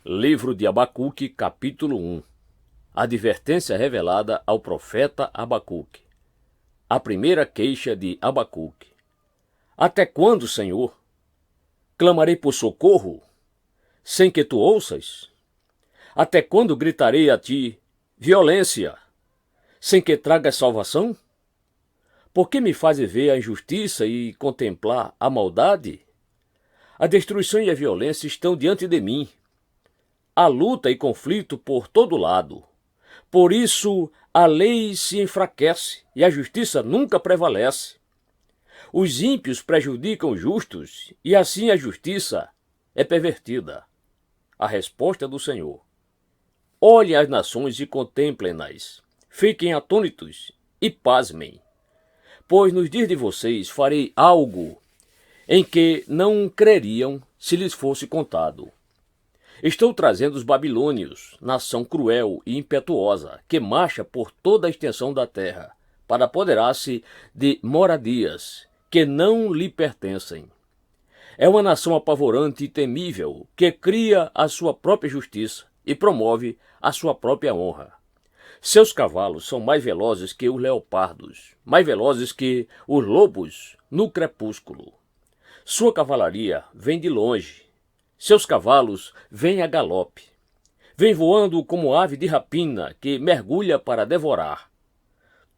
Livro de Abacuque, capítulo 1. Advertência revelada ao profeta Abacuque. A primeira queixa de Abacuque. Até quando, Senhor? Clamarei por socorro, sem que tu ouças? Até quando gritarei a ti, violência, sem que tragas salvação? Por que me fazes ver a injustiça e contemplar a maldade? A destruição e a violência estão diante de mim. Há luta e conflito por todo lado. Por isso a lei se enfraquece e a justiça nunca prevalece. Os ímpios prejudicam os justos e assim a justiça é pervertida. A resposta do Senhor. Olhem as nações e contemplem-nas. Fiquem atônitos e pasmem. Pois nos dias de vocês farei algo em que não creriam se lhes fosse contado. Estou trazendo os babilônios, nação cruel e impetuosa, que marcha por toda a extensão da terra, para apoderar-se de moradias que não lhe pertencem. É uma nação apavorante e temível, que cria a sua própria justiça e promove a sua própria honra. Seus cavalos são mais velozes que os leopardos, mais velozes que os lobos no crepúsculo. Sua cavalaria vem de longe. Seus cavalos vêm a galope. Vem voando como ave de rapina que mergulha para devorar.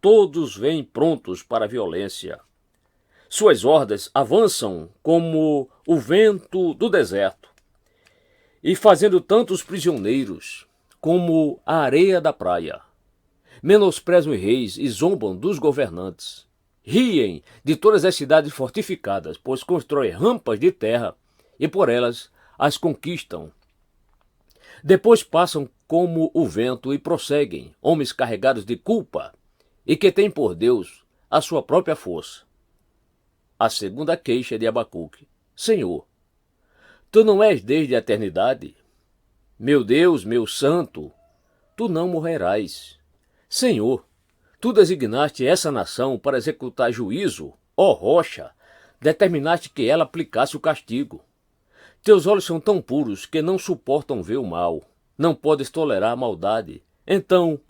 Todos vêm prontos para a violência. Suas hordas avançam como o vento do deserto, e fazendo tantos prisioneiros como a areia da praia. Menosprezam os reis e zombam dos governantes. Riem de todas as cidades fortificadas, pois constroem rampas de terra e por elas as conquistam. Depois passam como o vento e prosseguem, homens carregados de culpa e que têm por Deus a sua própria força. A segunda queixa de Abacuque. Senhor, tu não és desde a eternidade? Meu Deus, meu santo, tu não morrerás. Senhor, tu designaste essa nação para executar juízo, ó rocha, determinaste que ela aplicasse o castigo. Teus olhos são tão puros que não suportam ver o mal, não podes tolerar a maldade. Então,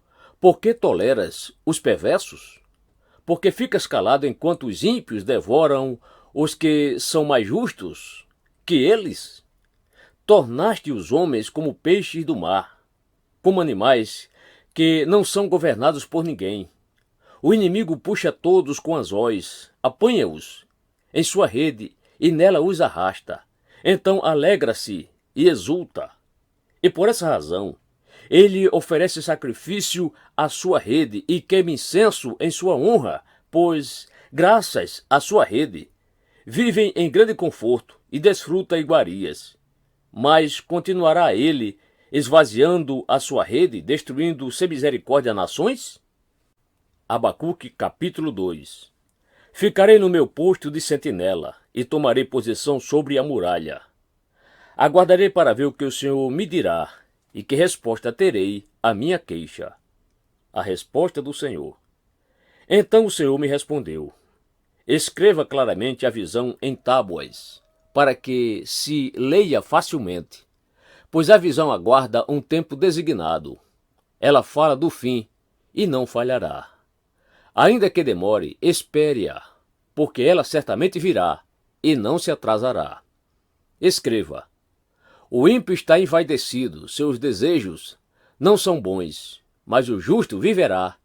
por que toleras os perversos? Porque ficas calado enquanto os ímpios devoram os que são mais justos que eles? Tornaste os homens como peixes do mar, como animais que não são governados por ninguém. O inimigo puxa todos com anzóis, apanha-os em sua rede e nela os arrasta. Então alegra-se e exulta. E por essa razão, ele oferece sacrifício à sua rede e queima incenso em sua honra, pois, graças à sua rede, vivem em grande conforto e desfrutam iguarias. Mas continuará ele esvaziando a sua rede, destruindo sem misericórdia nações? Abacuque, capítulo 2. Ficarei no meu posto de sentinela e tomarei posição sobre a muralha. Aguardarei para ver o que o Senhor me dirá e que resposta terei à minha queixa. A resposta do Senhor. Então o Senhor me respondeu: escreva claramente a visão em tábuas, para que se leia facilmente, pois a visão aguarda um tempo designado. Ela fala do fim e não falhará. Ainda que demore, espere-a, porque ela certamente virá e não se atrasará. Escreva: o ímpio está envaidecido, seus desejos não são bons, mas o justo viverá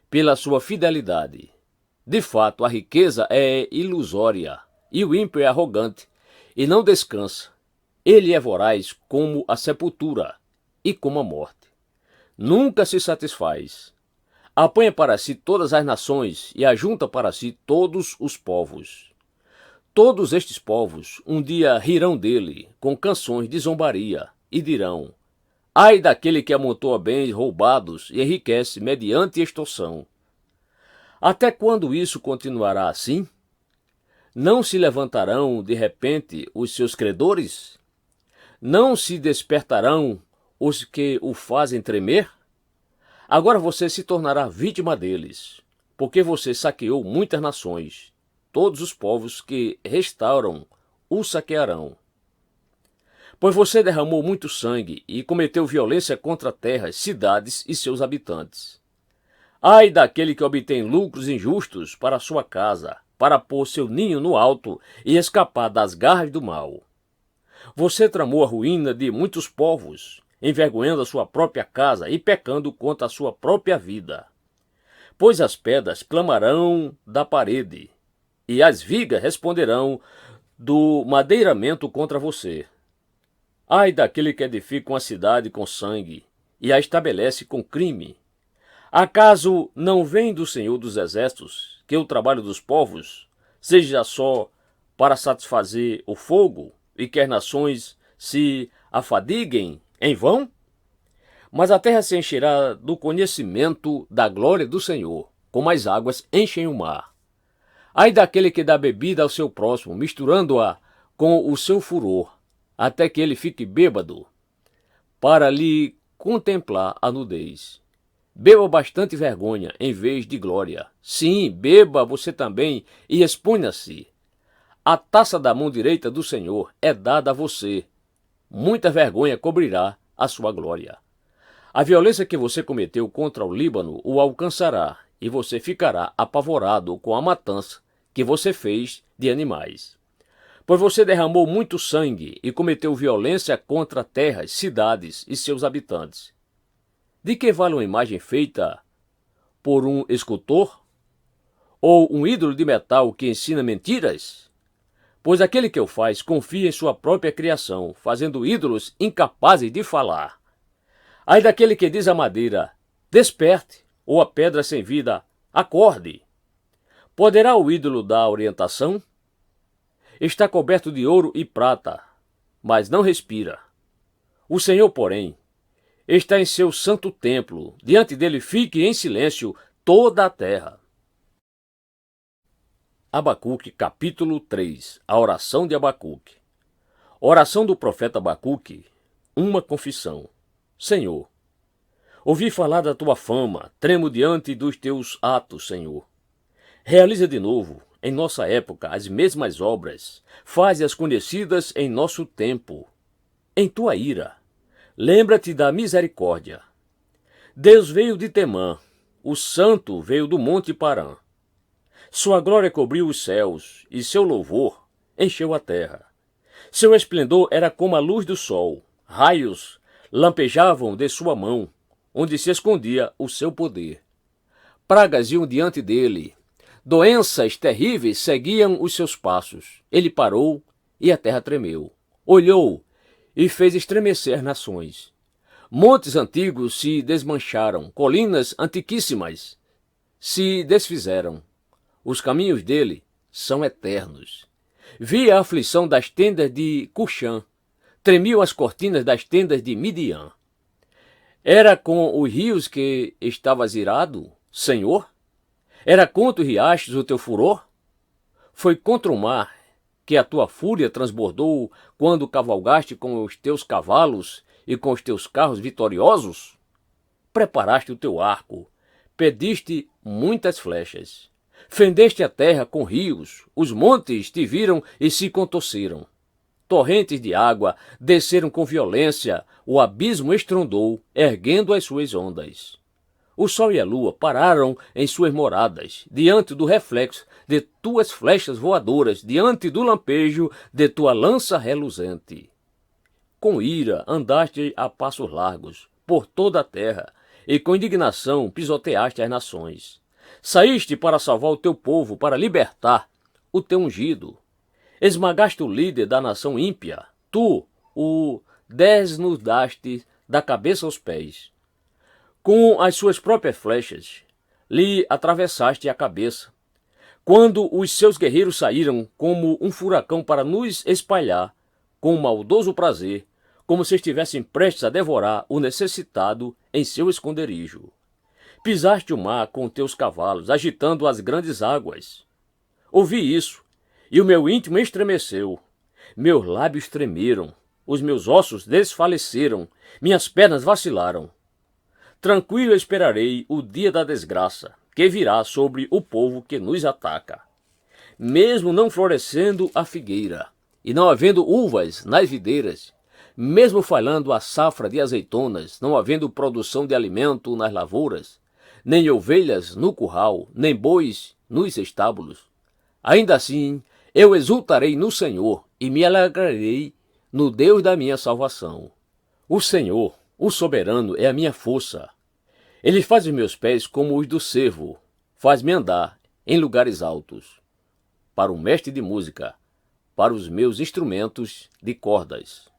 pela sua fidelidade. De fato, a riqueza é ilusória, e o ímpio é arrogante, e não descansa. Ele é voraz como a sepultura e como a morte. Nunca se satisfaz. Apanha para si todas as nações e ajunta para si todos os povos. Todos estes povos um dia rirão dele com canções de zombaria e dirão: ai daquele que amontoa bens roubados e enriquece mediante extorsão. Até quando isso continuará assim? Não se levantarão de repente os seus credores? Não se despertarão os que o fazem tremer? Agora você se tornará vítima deles, porque você saqueou muitas nações. Todos os povos que restauram o saquearão. Pois você derramou muito sangue e cometeu violência contra terras, cidades e seus habitantes. Ai daquele que obtém lucros injustos para sua casa, para pôr seu ninho no alto e escapar das garras do mal. Você tramou a ruína de muitos povos, envergonhando a sua própria casa e pecando contra a sua própria vida. Pois as pedras clamarão da parede, e as vigas responderão do madeiramento contra você. Ai daquele que edifica uma cidade com sangue e a estabelece com crime. Acaso não vem do Senhor dos Exércitos que o trabalho dos povos seja só para satisfazer o fogo e que as nações se afadiguem em vão? Mas a terra se encherá do conhecimento da glória do Senhor, como as águas enchem o mar. Ai daquele que dá bebida ao seu próximo, misturando-a com o seu furor, até que ele fique bêbado, para lhe contemplar a nudez. Beba bastante vergonha em vez de glória. Sim, beba você também e exponha-se. A taça da mão direita do Senhor é dada a você. Muita vergonha cobrirá a sua glória. A violência que você cometeu contra o Líbano o alcançará, e você ficará apavorado com a matança que você fez de animais. Pois você derramou muito sangue e cometeu violência contra terras, cidades e seus habitantes. De que vale uma imagem feita por um escultor? Ou um ídolo de metal que ensina mentiras? Pois aquele que o faz confia em sua própria criação, fazendo ídolos incapazes de falar. Ai daquele que diz à madeira, desperte, ou a pedra sem vida, acorde. Poderá o ídolo dar orientação? Está coberto de ouro e prata, mas não respira. O Senhor, porém, está em seu santo templo, diante dele fique em silêncio toda a terra. Abacuque, capítulo 3. A oração de Abacuque. Oração do profeta Abacuque, uma confissão. Senhor, ouvi falar da tua fama, tremo diante dos teus atos, Senhor. Realiza de novo, em nossa época, as mesmas obras, faze-as conhecidas em nosso tempo. Em tua ira, lembra-te da misericórdia. Deus veio de Temã, o Santo veio do Monte Parã. Sua glória cobriu os céus, e seu louvor encheu a terra. Seu esplendor era como a luz do sol, raios lampejavam de sua mão, onde se escondia o seu poder. Pragas iam diante dele, doenças terríveis seguiam os seus passos. Ele parou e a terra tremeu. Olhou e fez estremecer nações. Montes antigos se desmancharam, colinas antiquíssimas se desfizeram. Os caminhos dele são eternos. Vi a aflição das tendas de Cuxã, tremiam as cortinas das tendas de Midian. Era com os rios que estavas irado, Senhor? Era contra os riachos o teu furor? Foi contra o mar que a tua fúria transbordou quando cavalgaste com os teus cavalos e com os teus carros vitoriosos? Preparaste o teu arco, pediste muitas flechas. Fendeste a terra com rios, os montes te viram e se contorceram. Torrentes de água desceram com violência, o abismo estrondou, erguendo as suas ondas. O sol e a lua pararam em suas moradas, diante do reflexo de tuas flechas voadoras, diante do lampejo de tua lança reluzente. Com ira andaste a passos largos, por toda a terra, e com indignação pisoteaste as nações. Saíste para salvar o teu povo, para libertar o teu ungido. Esmagaste o líder da nação ímpia. Tu o desnudaste da cabeça aos pés. Com as suas próprias flechas, lhe atravessaste a cabeça. Quando os seus guerreiros saíram como um furacão para nos espalhar, com maldoso prazer, como se estivessem prestes a devorar o necessitado em seu esconderijo. Pisaste o mar com teus cavalos, agitando as grandes águas. Ouvi isso, e o meu íntimo estremeceu. Meus lábios tremeram, os meus ossos desfaleceram, minhas pernas vacilaram. Tranquilo esperarei o dia da desgraça, que virá sobre o povo que nos ataca. Mesmo não florescendo a figueira, e não havendo uvas nas videiras, mesmo falhando a safra de azeitonas, não havendo produção de alimento nas lavouras, nem ovelhas no curral, nem bois nos estábulos. Ainda assim, eu exultarei no Senhor e me alegrarei no Deus da minha salvação. O Senhor, o soberano, é a minha força. Ele faz os meus pés como os do cervo, faz-me andar em lugares altos. Para o mestre de música, para os meus instrumentos de cordas.